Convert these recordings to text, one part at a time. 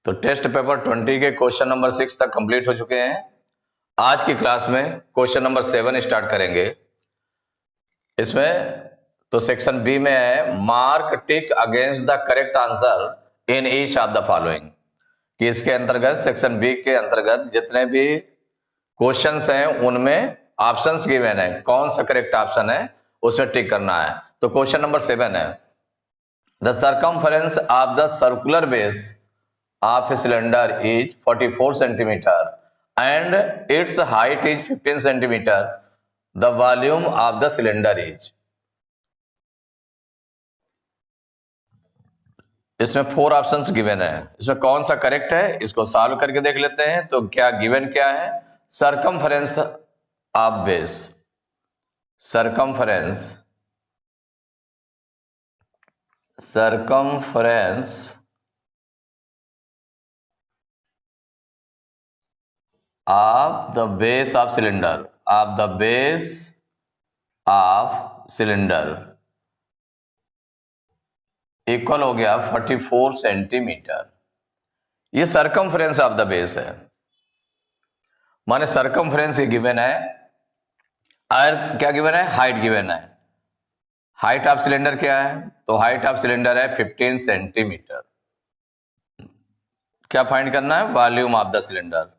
तो test paper 20 के question number 6 तक कंप्लीट हो चुके हैं। आज की क्लास में क्वेश्चन नंबर 7 स्टार्ट करेंगे। इसमें तो सेक्शन बी में है mark tick against the correct answer in each of the following, कि इसके अंतर्गत सेक्शन बी के अंतर्गत जितने भी क्वेश्चंस हैं उनमें ऑप्शंस गिवन है, कौन सा करेक्ट ऑप्शन है उसमें टिक करना है। तो क्वेश्चन नंबर 7 है the circumference of the circular base of a cylinder is 44 centimeter and its height is 15 centimeter. The volume of the cylinder is. इसमें 4 ऑप्शंस गिवन है, इसमें कौन सा करेक्ट है इसको सॉल्व करके देख लेते हैं। तो क्या गिवन क्या है? Circumference of base, circumference of the base of cylinder equal हो गया 44 सेंटीमीटर। ये सर्कमफ्रेंस ऑफ द बेस है, माने सर्कमफ्रेंस ये गिवन है और क्या गिवन है? हाइट गिवन है। हाइट ऑफ सिलेंडर क्या है? तो हाइट ऑफ सिलेंडर है 15 सेंटीमीटर। क्या फाइंड करना है? Volume of the cylinder.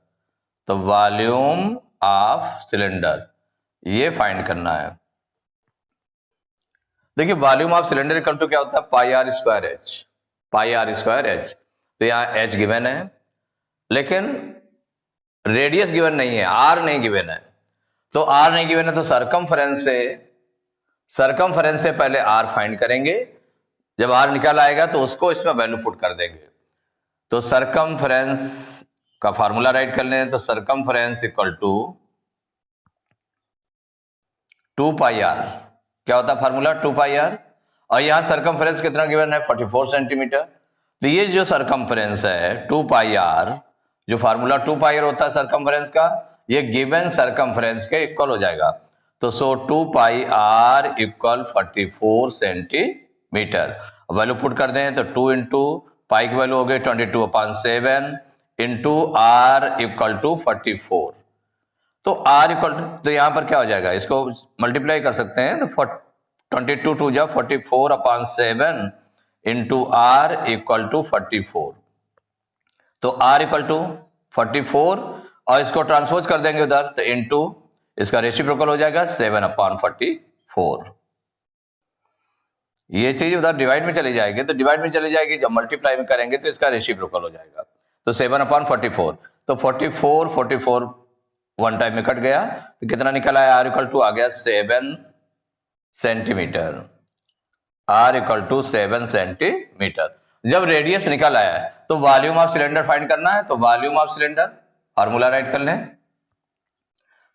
तो वॉल्यूम ऑफ सिलेंडर ये फाइंड करना है। देखिए volume of cylinder equal to क्या होता है? Pi r square h. तो यहां एच गिवन है लेकिन रेडियस गिवन नहीं है, आर नहीं गिवन है। तो आर नहीं गिवन है तो सर्कमफरेंस से पहले आर फाइंड करेंगे। जब आर निकल आएगा तो उसको इसमें वैल्यू पुट कर देंगे। तो सर्कमफरेंस का फार्मूला राइट कर लें। तो circumference equal to 2 pi r. क्या होता है फार्मूला? 2 pi are. और यहां सर्कमफरेंस कितना गिवन है? 44 सेंटीमीटर। तो ये जो सर्कमफरेंस है 2 पाई आर, जो फार्मूला 2 पाई आर होता है सर्कमफरेंस का, ये गिवन सर्कमफरेंस के इक्वल हो जाएगा। तो 2 pi r equal 44 centimetre. Value put कर दें तो 2 इंटू पाई की वैल्यू हो गई 22/7 इंटू आर इक्वल टू 44। तो आर इक्वल तो यहां पर क्या हो जाएगा? इसको मल्टीप्लाई कर सकते हैं। तो 22 टू जा 44/7 इंटू आर इक्वल टू 44। तो आर इक्वल टू 44 और इसको ट्रांसपोज कर देंगे उधर तो इंटू इसका रेसिप्रोकल हो जाएगा 7/44। ये चीज उधर डिवाइड में चली जाएगी, तो डिवाइड में चली जाएगी, जब मल्टीप्लाई में करेंगे तो इसका रेसिप्रोकल हो जाएगा। तो 7/44। तो 44 वन टाइम में कट गया तो कितना निकला है? आर इक्वल टू आ गया 7 centimetre. R equal to 7 centimetre. जब रेडियस निकल आया है तो वॉल्यूम ऑफ सिलेंडर फाइंड करना है। तो volume of cylinder formula write कर लें।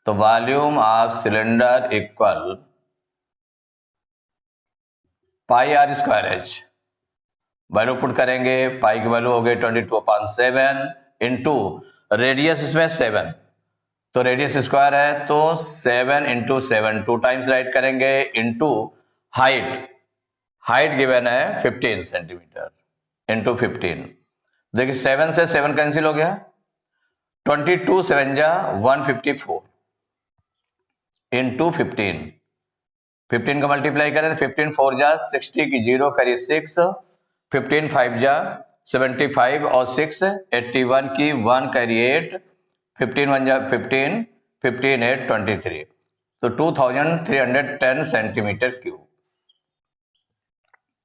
तो volume of cylinder equal pi r square h. Value put करेंगे, पाई की वैल्यू हो गई 22/7 इंटू रेडियस इसमें 7, तो रेडियस स्क्वायर है तो 7 इंटू 7 2 टाइम्स राइट करेंगे इंटू हाइट गिवन है 15 सेंटीमीटर इंटू 15। देखिए 7 से 7 कैंसिल हो गया, 22 7 जा 154 इंटू 15 का मल्टीप्लाई करें तो 15 4 जा 60 की 0 करी 6, 15 5 जा 75 और 6 81 की 1 करी 8, 15 1 जा 15 15 8 23। तो 2310 सेंटीमीटर क्यूब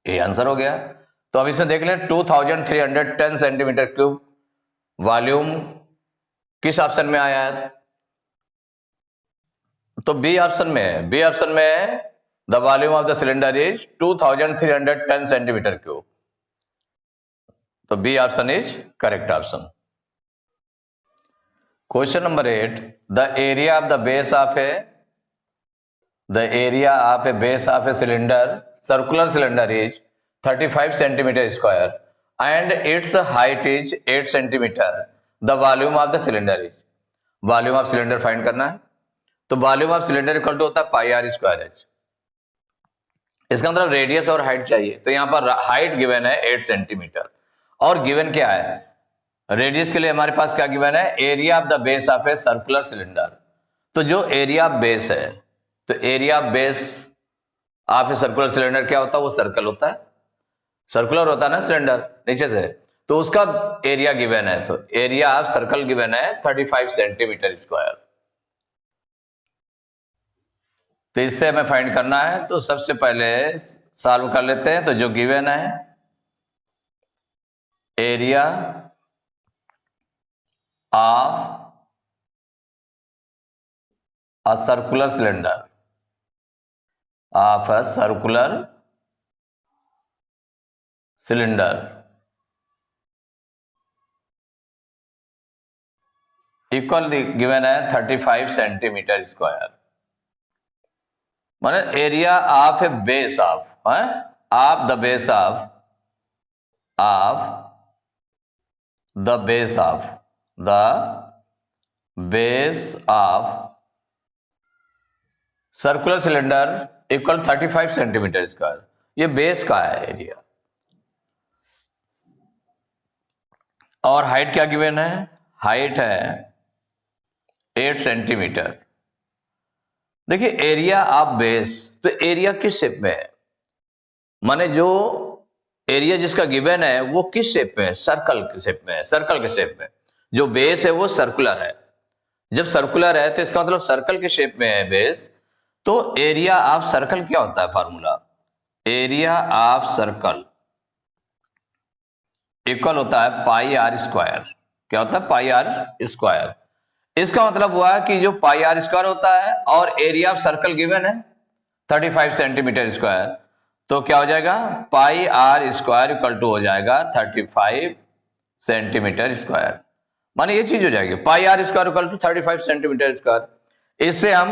ये आंसर हो गया। तो अब इसमें देख लें 2310 सेंटीमीटर क्यूब वॉल्यूम किस ऑप्शन में आया है? तो बी ऑप्शन में है। बी ऑप्शन में है the volume of the cylinder is 2310 centimetre cube. तो B option is correct option. Question number 8 the area of the base of a cylinder, circular cylinder is 35 centimetre square and its height is 8 centimetre. The volume of the cylinder is. Volume of cylinder find करना है। तो volume of cylinder equal to होता है pi r square H. इसका मतलब radius और height चाहिए। तो यहां पर हाइट गिवन है 8 सेंटीमीटर और गिवन क्या है? रेडियस के लिए हमारे पास क्या गिवन है, area of the base of a circular cylinder. तो जो एरिया ऑफ बेस है, तो area of base of a circular cylinder क्या होता है, वो सर्कल होता है, सर्कुलर होता है ना सिलेंडर नीचे से, तो उसका एरिया गिवन है। तो एरिया ऑफ सर्कल गिवन है 35 सेंटीमीटर स्क्वायर। तो इससे हमें फाइंड करना है, तो सबसे पहले सॉल्व कर लेते हैं। तो जो गिवन है area of a circular cylinder, of a circular cylinder equal given है 35 सेंटीमीटर स्क्वायर। माने area of A base of of the base of the base of the base of circular cylinder equal 35 centimetre square. ये base का है area, और height क्या given है, height है 8 centimetre. देखिए एरिया ऑफ बेस, तो एरिया किस शेप में है, माने जो एरिया जिसका गिवन है वो किस शेप में है, सर्कल के शेप में है, सर्कल के शेप में। जो बेस है वो सर्कुलर है, जब सर्कुलर है तो इसका मतलब सर्कल के शेप में है बेस। तो एरिया ऑफ सर्कल क्या होता है, formula area of circle equal होता है पाई आर स्क्वायर। क्या होता है, पाई आर स्क्वायर। इसका मतलब हुआ कि जो पाई आर स्क्वायर होता है और एरिया ऑफ सर्कल गिवन है 35 सेंटीमीटर स्क्वायर, तो क्या हो जाएगा, पाई आर स्क्वायर इक्वल टू हो जाएगा 35 सेंटीमीटर स्क्वायर। माने ये चीज हो जाएगी pi r square equal to 35 centimetre square. इससे हम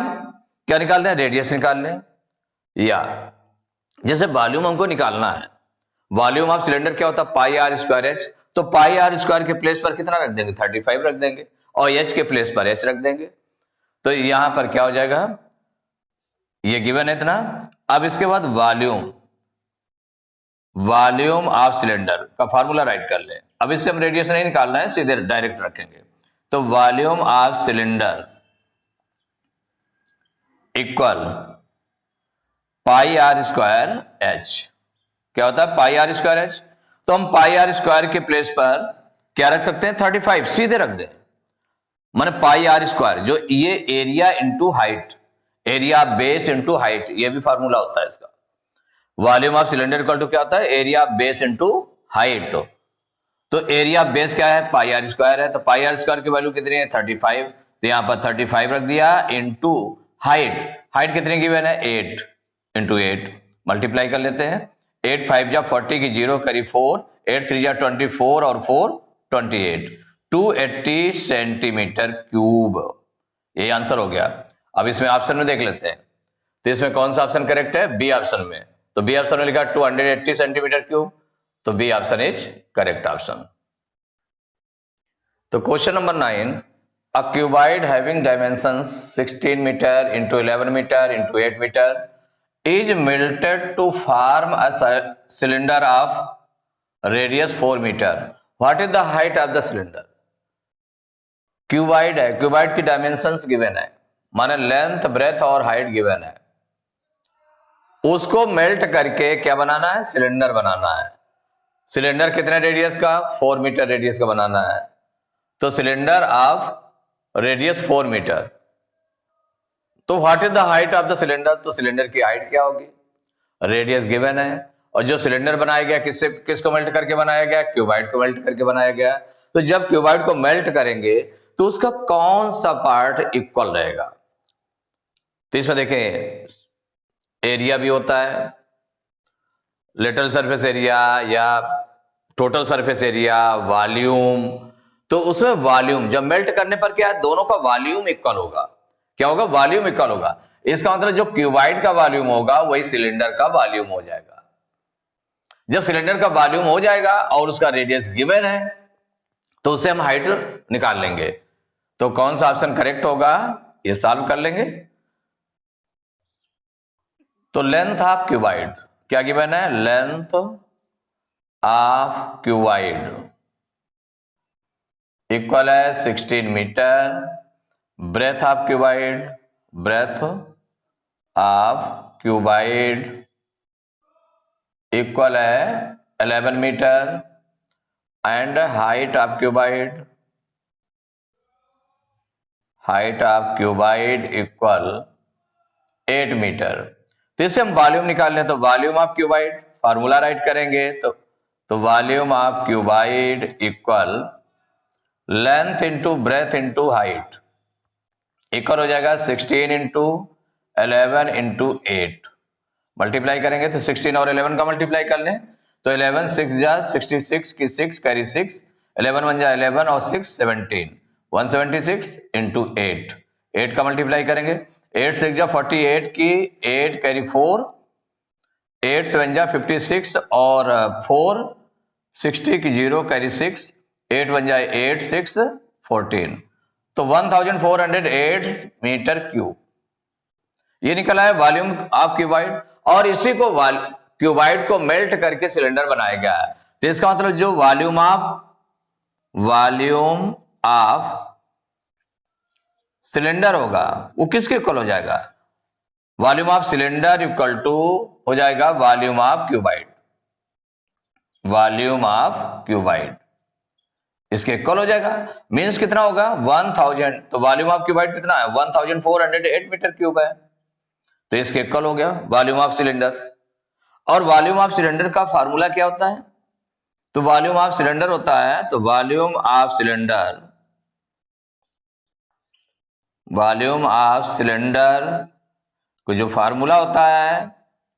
क्या निकाल रहे हैं, रेडियस निकाल लें, या जैसे वॉल्यूम हमको निकालना है, वॉल्यूम ऑफ सिलेंडर क्या होता है, पाई आर स्क्वायर एच। तो पाई आर स्क्वायर के प्लेस पर कितना रख देंगे, 35 रख देंगे, और एच के प्लेस पर एच रख देंगे। तो यहां पर क्या हो जाएगा, ये गिवन है इतना। अब इसके बाद वॉल्यूम ऑफ सिलेंडर का फार्मूला राइट कर ले। अब इससे हम रेडियस नहीं निकालना है, सीधे डायरेक्ट रखेंगे। तो volume of cylinder equal pi r square h. क्या होता है, पाई आर स्क्वायर एच। तो हम पाई आर स्क्वायर के प्लेस पर क्या रख सकते हैं, 35 सीधे रख दें। माने पाई आर स्क्वायर, जो ये area into height, area base into height, ये भी फार्मूला होता है इसका। Volume of cylinder equal to क्या होता है, एरिया बेस इंटू हाइट। तो एरिया बेस क्या है, पाई आर स्क्वायर है। तो पाई आर स्क्वायर की वैल्यू कितनी है, 35। तो यहां पर 35 रख दिया इंटू हाइट। हाइट कितनी गिवन है, 8 इंटू 8 मल्टीप्लाई कर लेते हैं। 8 5 जा 40 की 0 करी 4, 8 3 जा 24 और 4 28, 280 सेंटीमीटर क्यूब। ये आंसर हो गया। अब इसमें ऑप्शन में देख लेते हैं, तो इसमें कौन सा ऑप्शन करेक्ट है, बी ऑप्शन में। तो बी ऑप्शन में लिखा 280 सेंटीमीटर क्यूब, तो B option is correct option. तो question number 9, a cuboid having dimensions 16 meter into 11 meter into 8 meter is melted to form a cylinder of radius 4 meter. What is the height of the cylinder? Cuboid है, cuboid की dimensions given है, माने length breadth और height given है। उसको melt करके क्या बनाना है, सिलेंडर बनाना है। सिलेंडर कितने रेडियस का, 4 मीटर रेडियस का बनाना है। तो सिलेंडर ऑफ रेडियस 4 मीटर। तो what is the height of the cylinder, तो सिलेंडर की हाइट क्या होगी, रेडियस गिवन है। और जो सिलेंडर बनाया गया किसको मेल्ट करके बनाया गया, क्यूबाइड को मेल्ट करके बनाया गया। तो जब क्यूबाइड को मेल्ट करेंगे तो उसका कौन सा पार्ट इक्वल रहेगा। तो इसमें देखें एरिया भी होता है, लेटरल सरफेस एरिया या टोटल सरफेस एरिया, वॉल्यूम। तो उसमें वॉल्यूम जब मेल्ट करने पर क्या है, दोनों का वॉल्यूम इक्वल होगा। क्या होगा, वॉल्यूम इक्वल होगा। इसका मतलब जो क्यूबाइड का वॉल्यूम होगा वही सिलेंडर का वॉल्यूम हो जाएगा। जब सिलेंडर का वॉल्यूम हो जाएगा और उसका रेडियस गिवन है तो उससे हम हाइट निकाल लेंगे। तो कौन सा ऑप्शन करेक्ट होगा, ये सॉल्व कर लेंगे। तो लेंथ ऑफ क्यूबाइड क्या गिवन है, लेंथ ऑफ क्यूबाइड इक्वल है 16 metre, breadth of cuboid, breadth of cuboid equal है 11 metre and height of cuboid, height of cuboid equal 8 metre. तो इससे हम वॉल्यूम निकाल लें, तो volume of cuboid formula write करेंगे तो volume of cuboid equal length into breadth into height equal हो जाएगा 16 इंटू 11 इंटू 8। मल्टीप्लाई करेंगे तो 16 और 11 का मल्टीप्लाई कर लें तो 11 6 जा 66 की 6 कैरी 6, 11 1 जा 11 और 6 17, 176 इंटू 8, 8 का मल्टीप्लाई करेंगे 8 6 जा 48 की 8 कैरी 4, 8 7 जा 56 और 4 60 की 0 कैरी 6, 8 1 जा 8 6 14, तो 1408 मीटर क्यूब ये निकला है वॉल्यूम ऑफ क्यूबाइड। और इसी को क्यूबाइड को मेल्ट करके सिलेंडर बनाया गया है। तो इसका मतलब जो वॉल्यूम ऑफ सिलेंडर होगा वो किसके इक्वल हो जाएगा? Volume of cylinder equal to हो जाएगा volume of cuboid, volume of cuboid इसके इक्वल हो जाएगा। मींस कितना होगा 1000, तो वॉल्यूम ऑफ क्यूबाइड कितना है 1408 मीटर क्यूब है, तो इसके इक्वल हो गया वॉल्यूम ऑफ सिलेंडर। और वॉल्यूम ऑफ सिलेंडर का फार्मूला क्या होता है? तो वॉल्यूम ऑफ सिलेंडर होता है, तो वॉल्यूम ऑफ सिलेंडर को जो फार्मूला होता है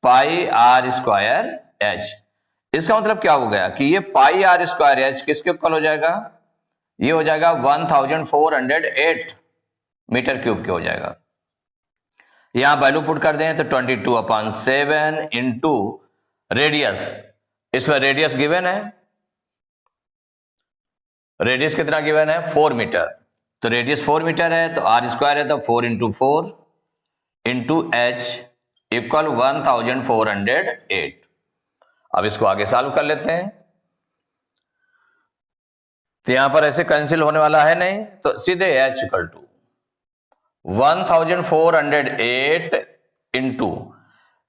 पाई आर स्क्वायर एच। इसका मतलब क्या हो गया कि ये पाई आर स्क्वायर एच किसके इक्वल हो जाएगा? ये हो जाएगा 1408 मीटर क्यूब के हो जाएगा। यहां वैल्यू पुट कर दें तो 22/7 इंटू रेडियस, इसमें रेडियस गिवन है, रेडियस कितना गिवन है 4 मीटर, तो रेडियस 4 मीटर है तो आर स्क्वायर है तो 4 इंटू 4 इंटू एच इक्वल 1408। अब इसको आगे सॉल्व कर लेते हैं, तो यहां पर ऐसे कैंसिल होने वाला है नहीं, तो सीधे एच इक्वल टू 1408 इंटू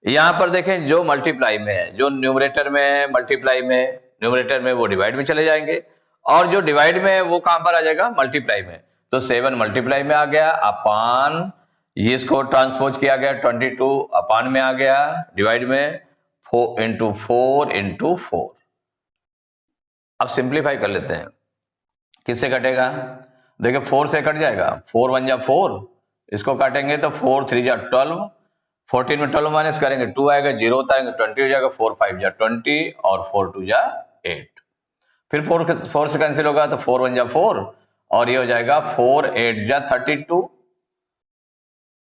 यहां पर देखें जो मल्टीप्लाई में है, जो न्यूमरेटर में मल्टीप्लाई में, न्यूमरेटर में वो डिवाइड में चले जाएंगे और जो डिवाइड में है वो कहां पर आ जाएगा मल्टीप्लाई में, तो 7 मल्टीप्लाई में आ गया अपान, ये इसको ट्रांसपोज किया गया 22 अपान में आ गया डिवाइड में 4 इंटू 4 इंटू 4। अब सिंप्लीफाई कर लेते हैं, किससे कटेगा? देखिए 4 से कट जाएगा, 4 1 जा 4, इसको काटेंगे तो 4 3 जा 12, 14 में 12 माइनस करेंगे 2 आएगा, 0 होता है 20 हो जाएगा, 4 5 जा 20 और 4 2 जा 8, फिर 4 से कैंसिल होगा तो 4 1 जा 4 और ये हो जाएगा 4 8 जा 32,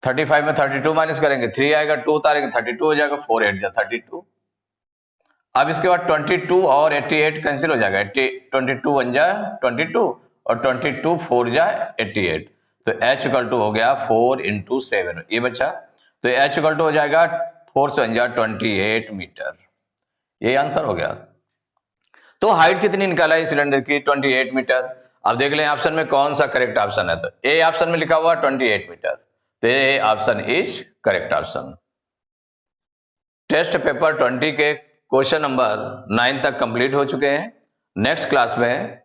35 में 32 माइनस करेंगे 3 आएगा, 2 उतारेंगे 32 हो जाएगा, 4 8 जा 32। अब इसके बाद 22 और 88 कैंसिल हो जाएगा, 22 1 जा 22 और 22 4 जा 88, तो H इक्वल टू हो गया 4 इंटू 7, ये बचा, तो H इक्वल टू हो जाएगा 4 से 1 जा 28 मीटर, ये आंसर हो गया। तो हाइट कितनी निकाला है सिलेंडर की 28 मीटर। अब देख लें ऑप्शन में कौन सा करेक्ट ऑप्शन है, तो ए ऑप्शन में लिखा हुआ 28 मीटर, तो A option is correct option. Test paper 20 के क्वेश्चन नंबर 9 तक कंप्लीट हो चुके हैं। नेक्स्ट क्लास में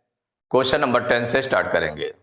क्वेश्चन नंबर 10 से स्टार्ट करेंगे।